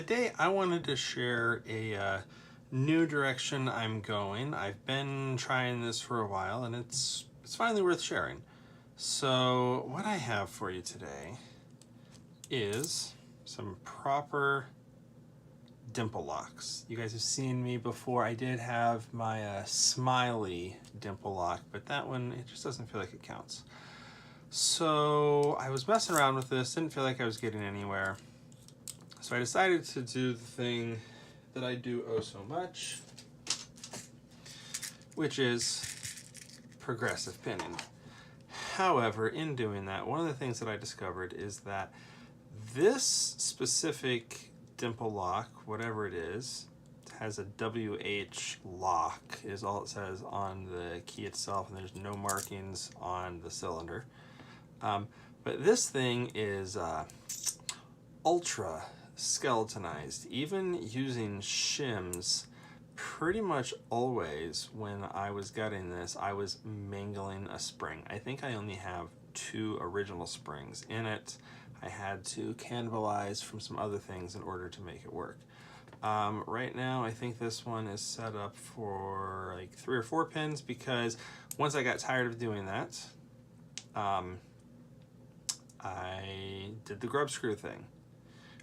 Today I wanted to share a new direction I'm going. I've been trying this for a while and it's finally worth sharing. So what I have for you today is some proper dimple locks. You guys have seen me before. I did have my smiley dimple lock, but that one, it just doesn't feel like it counts. So I was messing around with this, didn't feel like I was getting anywhere. So I decided to do the thing that I do oh so much, which is progressive pinning. However, in doing that, one of the things that I discovered is that this specific dimple lock, whatever it is, has a WH lock is all it says on the key itself, and there's no markings on the cylinder. But this thing is ultra skeletonized. Even using shims, pretty much always when I was gutting this, I was mangling a spring. I think I only have 2 original springs in it. I had to cannibalize from some other things in order to make it work. Right now, I think this one is set up for like 3 or 4 pins because once I got tired of doing that, I did the grub screw thing.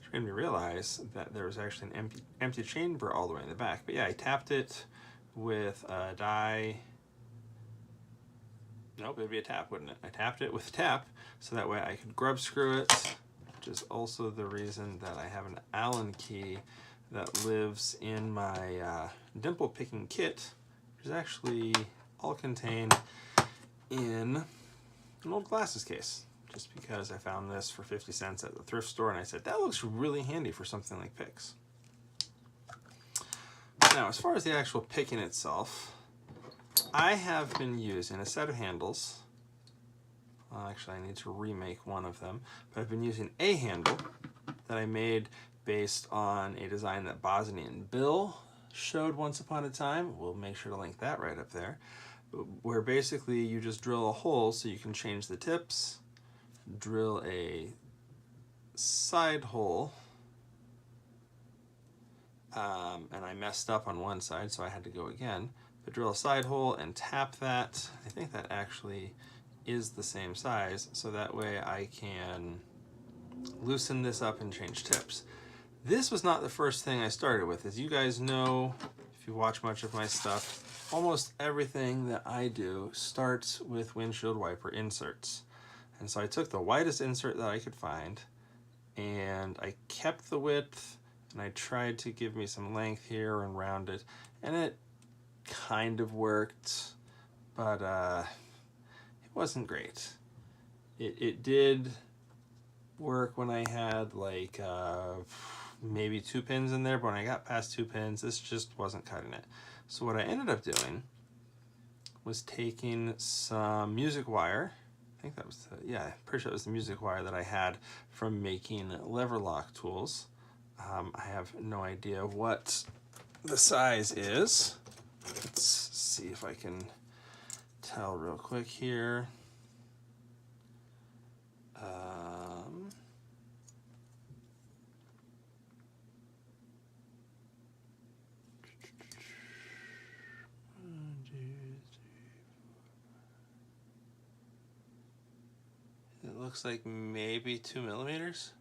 Which made me realize that there was actually an empty chamber all the way in the back. But yeah, I tapped it with a die. Nope, it'd be a tap, wouldn't it? I tapped it with a tap so that way I could grub screw it, which is also the reason that I have an Allen key that lives in my dimple picking kit, which is actually all contained in an old glasses case. Just because I found this for 50 cents at the thrift store and I said, that looks really handy for something like picks. Now, as far as the actual picking itself, I have been using a set of handles. Actually, I need to remake one of them, but I've been using a handle that I made based on a design that Bosnian Bill showed once upon a time. We'll make sure to link that right up there, where basically you just drill a hole so you can change the tips, drill a side hole, and I messed up on one side so I had to go again, but drill a side hole and tap that. I think that actually is the same size, so that way I can loosen this up and change tips. This was not the first thing I started with. As you guys know, if you watch much of my stuff, almost everything that I do starts with windshield wiper inserts. And so I took the widest insert that I could find and I kept the width and I tried to give me some length here and round it, and it kind of worked, but it wasn't great. It did work when I had like maybe 2 pins in there, but when I got past 2 pins, this just wasn't cutting it. So what I ended up doing was taking some music wire. I think that was yeah, pretty sure it was the music wire that I had from making lever lock tools. I have no idea what the size is. Let's see if I can tell real quick here. It looks like maybe 2 millimeters.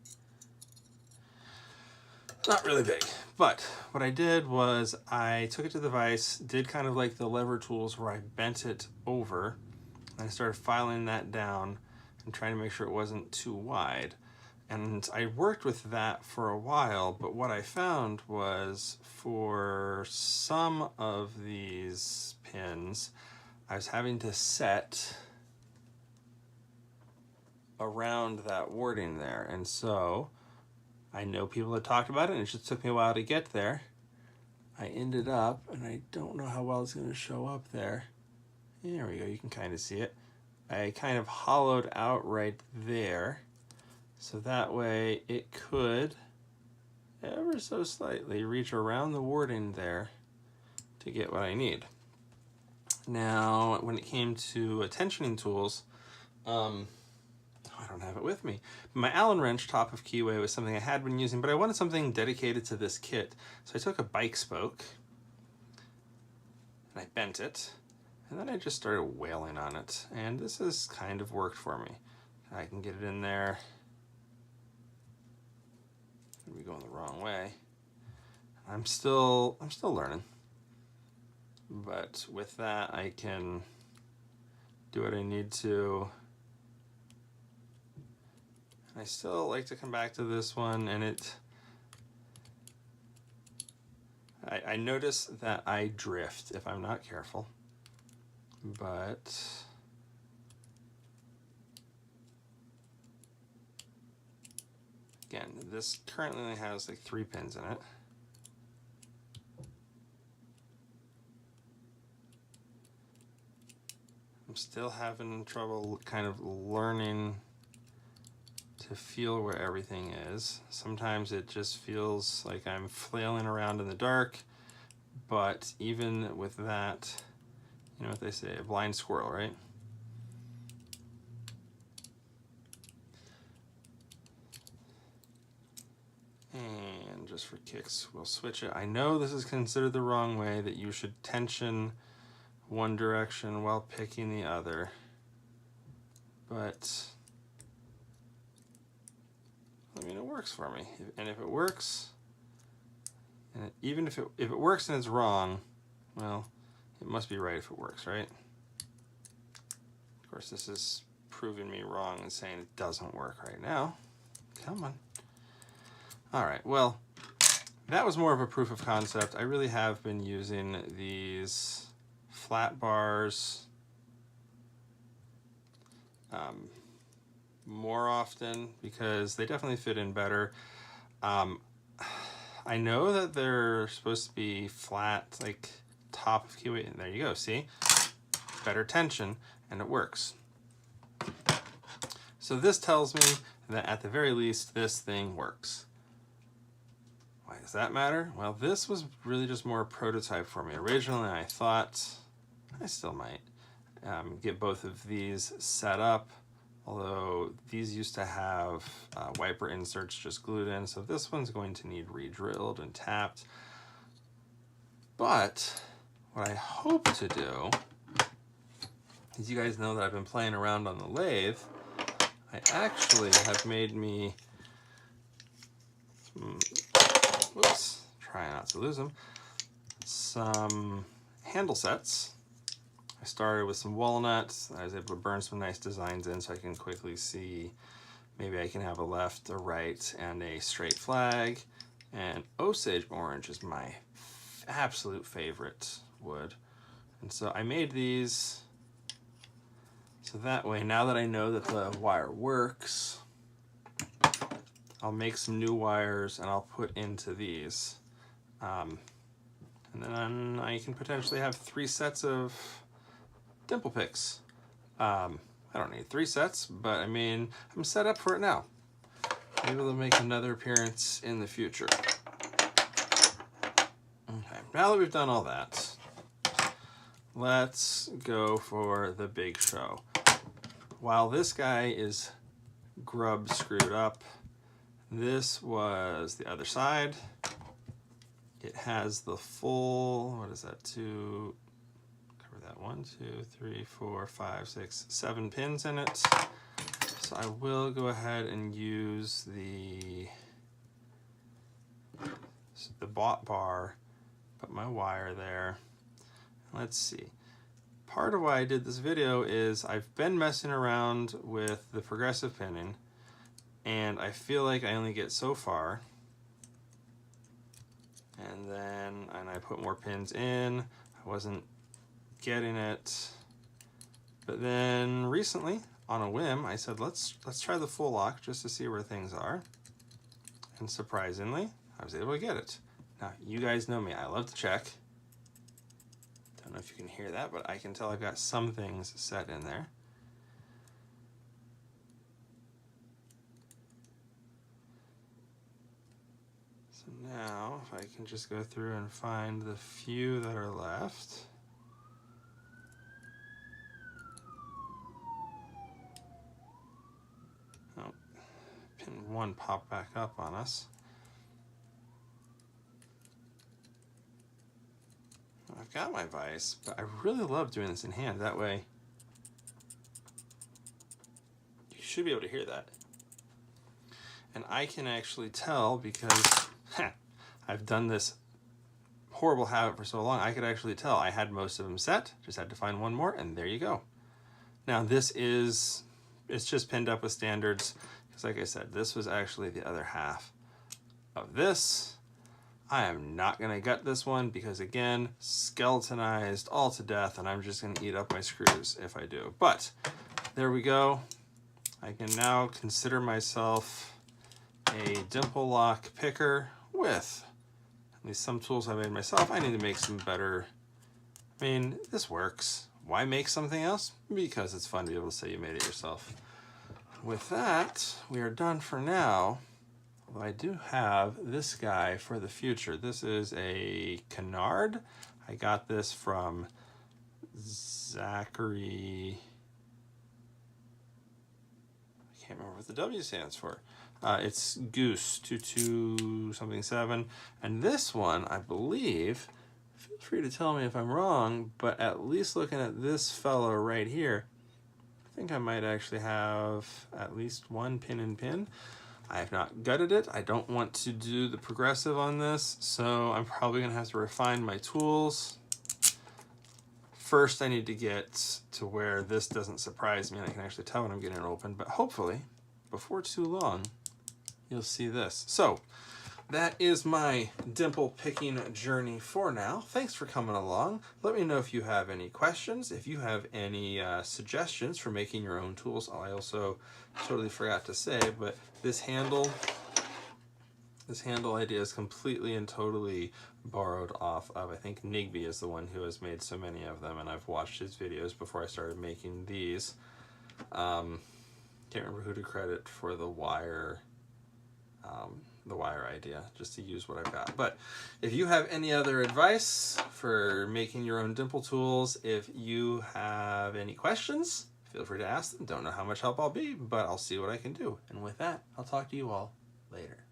Not really big, but what I did was I took it to the vise, did kind of like the lever tools where I bent it over, and I started filing that down and trying to make sure it wasn't too wide. And I worked with that for a while, but what I found was for some of these pins, I was having to set around that warding there, and so I know people had talked about it and it just took me a while to get there. I ended up, and I don't know how well it's going to show up there. There we go, you can kind of see it. I kind of hollowed out right there so that way it could ever so slightly reach around the warding there to get what I need. Now, when it came to tensioning tools, I don't have it with me. My Allen wrench top of keyway was something I had been using, but I wanted something dedicated to this kit. So I took a bike spoke and I bent it, and then I just started wailing on it. And this has kind of worked for me. I can get it in there. We're going the wrong way. I'm still learning. But with that, I can do what I need to. I still like to come back to this one, and I notice that I drift if I'm not careful. But again, this currently only has like 3 pins in it. I'm still having trouble kind of learning to feel where everything is. Sometimes it just feels like I'm flailing around in the dark, but even with that, you know what they say, a blind squirrel, right? And just for kicks, we'll switch it. I know this is considered the wrong way, that you should tension one direction while picking the other, but I mean, it works for me. And if it works, and even if it works and it's wrong, well, it must be right if it works, right? Of course, this is proving me wrong and saying it doesn't work right now. Come on. All right, well, that was more of a proof of concept. I really have been using these flat bars more often because they definitely fit in better. I know that they're supposed to be flat, like top of keyway, and there you go, see? Better tension, and it works. So this tells me that at the very least, this thing works. Why does that matter? Well, this was really just more a prototype for me. Originally, I thought, I still might, get both of these set up, although these used to have wiper inserts just glued in, so this one's going to need re-drilled and tapped. But what I hope to do is, you guys know that I've been playing around on the lathe. I actually have made me some, whoops, try not to lose them, some handle sets. I started with some walnuts. I was able to burn some nice designs in so I can quickly see maybe I can have a left, a right, and a straight flag. And Osage orange is my absolute favorite wood. And so I made these so that way, now that I know that the wire works, I'll make some new wires and I'll put into these. And then I can potentially have 3 sets of dimple picks. I don't need 3 sets, but I mean, I'm set up for it now. Maybe they'll make another appearance in the future. Okay, now that we've done all that, let's go for the big show. While this guy is grubbed screwed up, this was the other side. It has the full, what is that, cover that, 1, 2, 3, 4, 5, 6, 7 pins in it. So I will go ahead and use the bot bar, put my wire there. Let's see. Part of why I did this video is I've been messing around with the progressive pinning, and I feel like I only get so far. And I put more pins in. I wasn't getting it. But then recently, on a whim, I said, let's try the full lock just to see where things are. And surprisingly, I was able to get it. Now, you guys know me, I love to check. Don't know if you can hear that, but I can tell I've got some things set in there. So now, if I can just go through and find the few that are left. and one pop back up on us. I've got my vise, but I really love doing this in hand. That way, you should be able to hear that. And I can actually tell because I've done this horrible habit for so long, I could actually tell I had most of them set, just had to find one more, and there you go. Now this is, it's just pinned up with standards, because like I said, this was actually the other half of this. I am not gonna gut this one because again, skeletonized all to death, and I'm just gonna eat up my screws if I do. But there we go. I can now consider myself a dimple lock picker with at least some tools I made myself. I need to make some better. I mean, this works. Why make something else? Because it's fun to be able to say you made it yourself. With that, we are done for now. Although I do have this guy for the future. This is a canard. I got this from Zachary. I can't remember what the W stands for. It's Goose 22-something-7. And this one, I believe, feel free to tell me if I'm wrong, but at least looking at this fellow right here, I think I might actually have at least one pin and pin. I have not gutted it. I don't want to do the progressive on this, so I'm probably gonna have to refine my tools. First, I need to get to where this doesn't surprise me and I can actually tell when I'm getting it open, but hopefully, before too long, you'll see this. So, that is my dimple picking journey for now. Thanks for coming along. Let me know if you have any questions, if you have any suggestions for making your own tools. Oh, I also totally forgot to say, but this handle idea is completely and totally borrowed off of, I think Nigby is the one who has made so many of them, and I've watched his videos before I started making these. Can't remember who to credit for the wire idea, just to use what I've got. But if you have any other advice for making your own dimple tools, if you have any questions, feel free to ask them. Don't know how much help I'll be, but I'll see what I can do. And with that, I'll talk to you all later.